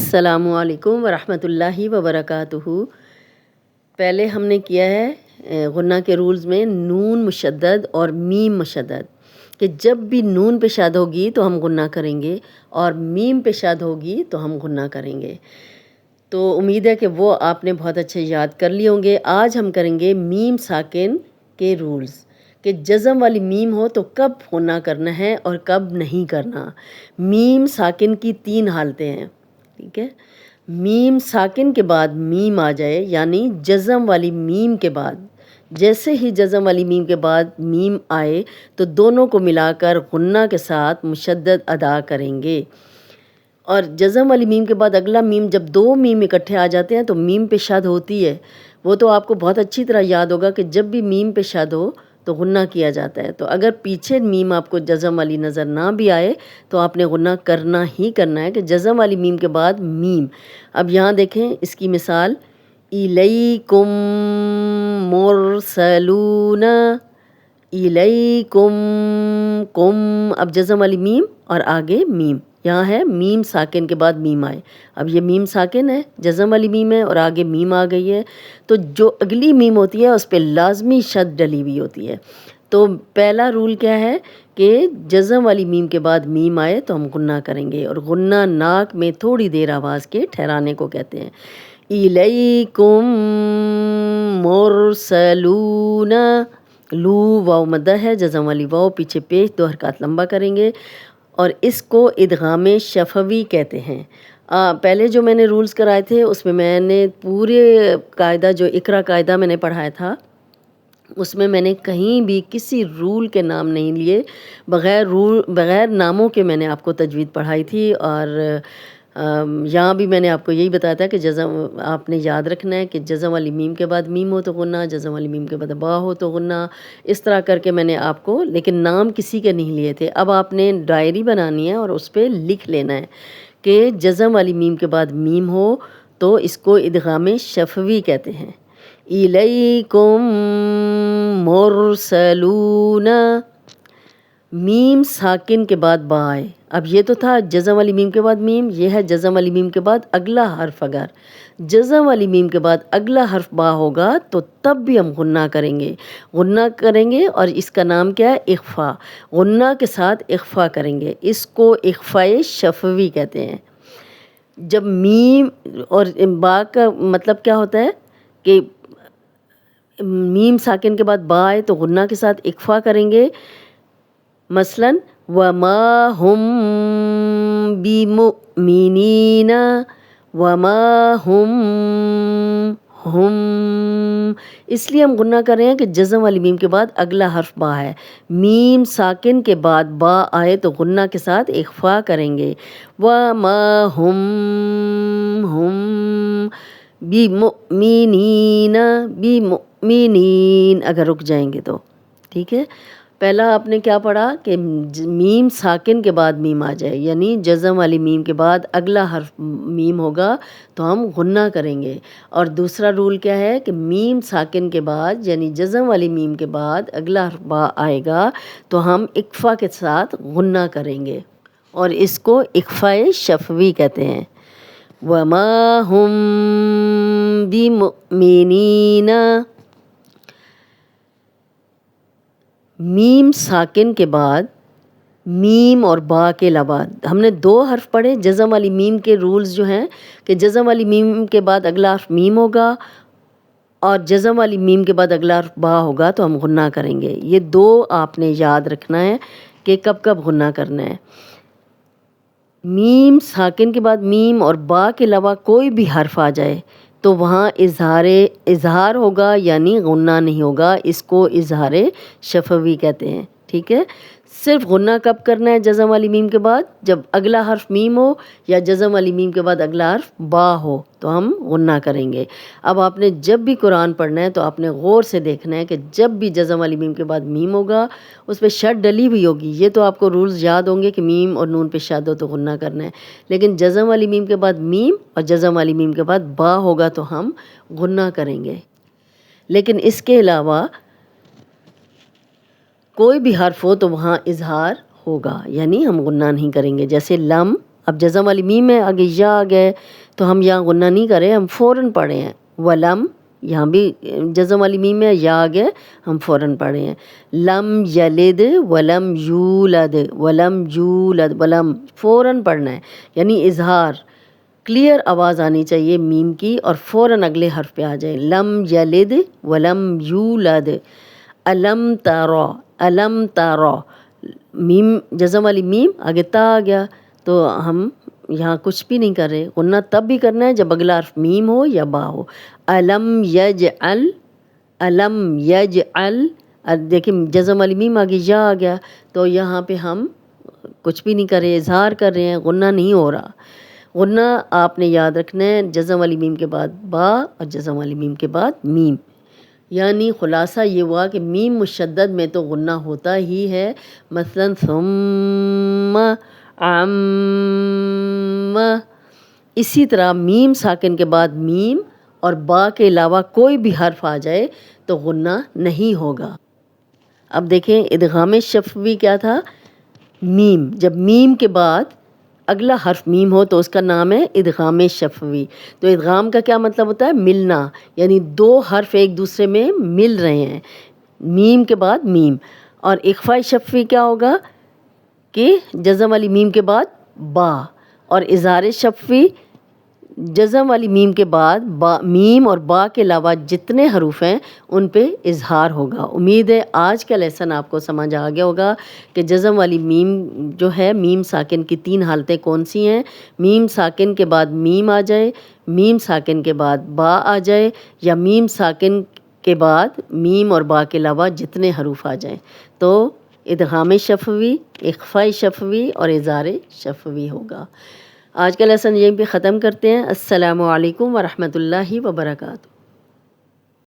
अस्सलामु अलैकुम वरहमतुल्लाहि वबरकातुहू। पहले हमने किया है गुन्ना के रूल्स में नून मुशद्दद और मीम मुशद्दद, कि जब भी नून पे शाद होगी तो हम गुन्ना करेंगे और मीम पे शाद होगी तो हम गुन्ना करेंगे। तो उम्मीद है कि वो आपने बहुत अच्छे याद कर लिए होंगे। आज हम करेंगे मीम साकिन के रूल्स, कि जज़म वाली मीम हो तो कब गुन्ना करना है और कब नहीं करना। मीम साकिन की 3 हालतें हैं, ठीक है। मीम साकिन के बाद मीम आ जाए, यानी जज़म वाली मीम के बाद, जैसे ही जज़म वाली मीम के बाद मीम आए तो दोनों को मिलाकर गुन्ना के साथ मुशद्दद अदा करेंगे। और जज़म वाली मीम के बाद अगला मीम, जब 2 मीम इकट्ठे आ जाते हैं तो मीम पे शाद होती है। वो तो आपको बहुत अच्छी तरह याद होगा कि जब भी मीम पे शाद हो तो गुन्ना किया जाता है। तो अगर पीछे मीम आपको जज़म वाली नज़र ना भी आए तो आपने गुन्ना करना ही करना है, कि जज़म वाली मीम के बाद मीम। अब यहाँ देखें इसकी मिसाल, इलैकुम मुरसलूना, इलैकुम कुम। अब जज़म वाली मीम और आगे मीम, यहाँ है मीम साकिन के बाद मीम आए। अब ये मीम साकिन है, जज़म वाली मीम है और आगे मीम आ गई है, तो जो अगली मीम होती है उस पर लाजमी शद डली हुई होती है। तो पहला रूल क्या है कि जज़म वाली मीम के बाद मीम आए तो हम गुन्ना करेंगे, और गुन्ना नाक में थोड़ी देर आवाज़ के ठहराने को कहते हैं। इलैकुम मुरसलूना, लू वाव मद्दा है, जज़म वाली वाव पीछे पेश 2 हरकत लंबा करेंगे, और इसको इदगाम शफवी कहते हैं। पहले जो मैंने रूल्स कराए थे उसमें मैंने पूरे कायदा, जो इकरा कायदा मैंने पढ़ाया था, उसमें मैंने कहीं भी किसी रूल के नाम नहीं लिए, बग़ैर नामों के मैंने आपको तजवीद पढ़ाई थी। और यहाँ भी मैंने आपको यही बताया था कि जज़म आपने याद रखना है कि जज़म वाली मीम के बाद मीम हो तो गुन्ना, जज़म वाली मीम के बाद बा हो तो गुन्ना। इस तरह करके मैंने आपको, लेकिन नाम किसी के नहीं लिए थे। अब आपने डायरी बनानी है और उस पर लिख लेना है कि जज़म वाली मीम के बाद मीम हो तो इसको इदगाम शफवी कहते हैं। इलैकुम मुरसलूना, मीम साकिन के बाद बा आए। अब ये तो था जज़म वाली मीम के बाद मीम, ये है जज़म वाली मीम के बाद अगला हर्फ। अगर जज़म वाली मीम के बाद अगला हर्फ बा होगा तो तब भी हम गुन्ना करेंगे, और इसका नाम क्या है, इख्फ़ा। गुन्ना के साथ इख्फ़ा करेंगे, इसको इख्फ़ाए शफवी कहते हैं। जब मीम और बा का मतलब क्या होता है कि मीम साकिन के बाद बा आए तो गुन्ना के साथ इख्फ़ा करेंगे। मसलन वमा हुम बिमुमिनीना, वमा हुम इसलिए हम गुन्ना कर रहे हैं कि जज़म वाली मीम के बाद अगला हर्फ बा है। मीम साकिन के बाद बा आए तो गुन्ना के साथ इख्फ़ा करेंगे। वमा हुम बिमुमिनीना, बिमुमिनीन अगर रुक जाएंगे तो, ठीक है। पहला आपने क्या पढ़ा कि मीम साकिन के बाद मीम आ जाए, यानी जज़म वाली मीम के बाद अगला हर्फ मीम होगा तो हम गुन्ना करेंगे। और दूसरा रूल क्या है कि मीम साकिन के बाद, यानी जज़म वाली मीम के बाद अगला हर्फ बा आएगा तो हम इख्फ़ा के साथ गुन्ना करेंगे, और इसको इख्फ़ाए शफवी कहते हैं। वमा हुम बिमुमिनीना, मीम साकिन के बाद मीम और बा के अलावा हमने 2 हर्फ पढ़े। जज़म वाली मीम के रूल्स जो हैं कि जज़म वाली मीम के बाद अगला हर्फ मीम होगा और जज़म वाली मीम के बाद अगला हर्फ बा होगा तो हम गुन्ना करेंगे। ये 2 आपने याद रखना है कि कब कब गुन्ना करना है। मीम साकिन के बाद मीम और बा के अलावा कोई भी हर्फ आ जाए तो वहाँ इज़हार होगा, यानी गुन्ना नहीं होगा। इसको इज़हारे शफवी कहते हैं, ठीक है। सिर्फ गुन्ना कब करना है जज़म वाली मीम के बाद, जब अगला हर्फ मीम हो या जज़म वाली मीम के बाद अगला हर्फ बा हो तो हम गुन्ना करेंगे। अब आपने जब भी कुरान पढ़ना है तो आपने गौर से देखना है कि जब भी जज़म वाली मीम के बाद मीम होगा उस पर शद डली हुई होगी। ये तो आपको रूल्स याद होंगे कि मीम और नून पे शद हो तो गुन्ना करना है, लेकिन जज़म वाली मीम के बाद मीम और जज़म वाली मीम के बाद बा होगा तो हम गुन्ना करेंगे। लेकिन इसके अलावा कोई भी हर्फ हो तो वहाँ इज़हार होगा, यानी हम गुन्ना नहीं करेंगे। जैसे लम اب جزم والی میم میں آگے یا آ گئے تو ہم یہاں غنہ نہیں کرے، ہم فوراً پڑھے ہیں ولم، یہاں بھی جزم والی میم میں یا آ گئے ہم فوراً پڑھے ہیں لم یلد ولم یولد، ولم یولد، ولم فوراً پڑھنا ہے، یعنی اظہار کلیئر آواز آنی چاہیے میم کی اور فوراً اگلے حرف پہ آ جائے، لم یلد ولم یولد، الم ترا، الم ترا، میم جزم والی میم آگے تا آ گیا تو ہم یہاں کچھ بھی نہیں کر رہے، غنہ تب بھی کرنا ہے جب اگلا حرف میم ہو یا با ہو، الم یجعل، الم یجعل، دیکھیں جزم والی میم آگے یا آ گیا تو یہاں پہ ہم کچھ بھی نہیں کر رہے، اظہار کر رہے ہیں، غنہ نہیں ہو رہا۔ غنہ آپ نے یاد رکھنا ہے جزم والی میم کے بعد با اور جزم والی میم کے بعد میم، یعنی خلاصہ یہ ہوا کہ میم مشدد میں تو غنہ ہوتا ہی ہے، مثلا ثم عم، اسی طرح میم ساکن کے بعد میم اور با کے علاوہ کوئی بھی حرف آ جائے تو غنہ نہیں ہوگا۔ اب دیکھیں ادغام شفوی کیا تھا، میم، جب میم کے بعد اگلا حرف میم ہو تو اس کا نام ہے ادغام شفوی۔ تو ادغام کا کیا مطلب ہوتا ہے؟ ملنا، یعنی دو حرف ایک دوسرے میں مل رہے ہیں، میم کے بعد میم۔ اور اخفاء شفوی کیا ہوگا کہ جزم والی میم کے بعد با، اور اظہار شفوی جزم والی میم کے بعد با، میم اور با کے علاوہ جتنے حروف ہیں ان پہ اظہار ہوگا۔ امید ہے آج کا لیسن آپ کو سمجھ آ گیا ہوگا کہ جزم والی میم جو ہے، میم ساکن کی 3 حالتیں کون سی ہیں، میم ساکن کے بعد میم آ جائے، میم ساکن کے بعد با آ جائے، یا میم ساکن کے بعد میم اور با کے علاوہ جتنے حروف آ جائیں تو ادغام شفوی، اخفاء شفوی اور اظہار شفوی ہوگا۔ آج کا لیسن یہیں پہ ختم کرتے ہیں۔ السلام علیکم ورحمۃ اللہ وبرکاتہ۔